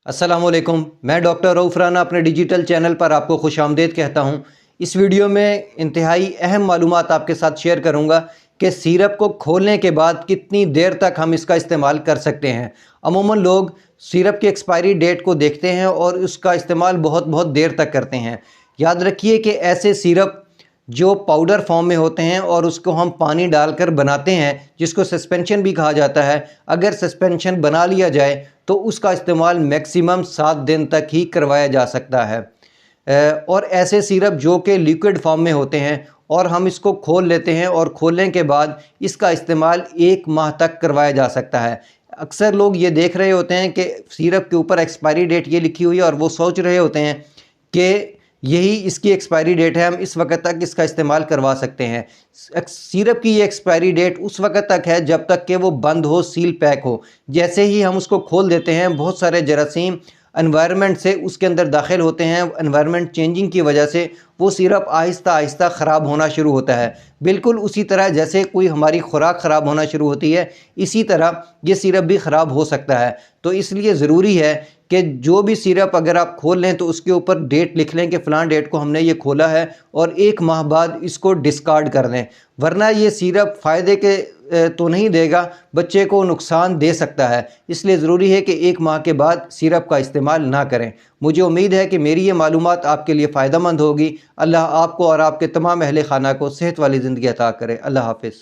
अस्सलामुअलैकुम, मैं डॉक्टर रऊफ़ राना अपने डिजिटल चैनल पर आपको खुशामदीद कहता हूं। इस वीडियो में इंतहाई अहम मालूमात आपके साथ शेयर करूंगा कि सिरप को खोलने के बाद कितनी देर तक हम इसका इस्तेमाल कर सकते हैं। अमूमन लोग सिरप की एक्सपायरी डेट को देखते हैं और उसका इस्तेमाल बहुत देर तक करते हैं। याद रखिए कि ऐसे सिरप जो पाउडर फॉर्म में होते हैं और उसको हम पानी डालकर बनाते हैं, जिसको सस्पेंशन भी कहा जाता है, अगर सस्पेंशन बना लिया जाए तो उसका इस्तेमाल मैक्सिमम 7 दिन तक ही करवाया जा सकता है। और ऐसे सिरप जो कि लिक्विड फॉर्म में होते हैं और हम इसको खोल लेते हैं और खोलने के बाद इसका इस्तेमाल 1 माह तक करवाया जा सकता है। अक्सर लोग ये देख रहे होते हैं कि सिरप के ऊपर एक्सपायरी डेट ये लिखी हुई है और वो सोच रहे होते हैं कि यही इसकी एक्सपायरी डेट है, हम इस वक्त तक इसका इस्तेमाल करवा सकते हैं। सिरप की ये एक्सपायरी डेट उस वक्त तक है जब तक कि वो बंद हो, सील पैक हो। जैसे ही हम उसको खोल देते हैं, बहुत सारे जरासीम एनवायरनमेंट से उसके अंदर दाखिल होते हैं। एनवायरनमेंट चेंजिंग की वजह से वो सिरप आहिस्ता आहिस्ता ख़राब होना शुरू होता है। बिल्कुल उसी तरह जैसे कोई हमारी खुराक ख़राब होना शुरू होती है, इसी तरह ये सिरप भी ख़राब हो सकता है। तो इसलिए ज़रूरी है कि जो भी सिरप अगर आप खोल लें तो उसके ऊपर डेट लिख लें कि फ़लाँ डेट को हमने ये खोला है और 1 माह बाद इसको डिस्कार्ड कर दें, वरना ये सिरप फ़ायदे के तो नहीं देगा, बच्चे को नुकसान दे सकता है। इसलिए ज़रूरी है कि 1 माह के बाद सिरप का इस्तेमाल ना करें। मुझे उम्मीद है कि मेरी ये मालूमात आपके लिए फ़ायदेमंद होगी। अल्लाह आपको और आपके तमाम अहले खाना को सेहत वाली ज़िंदगी अता करे। अल्लाह हाफ़िज़।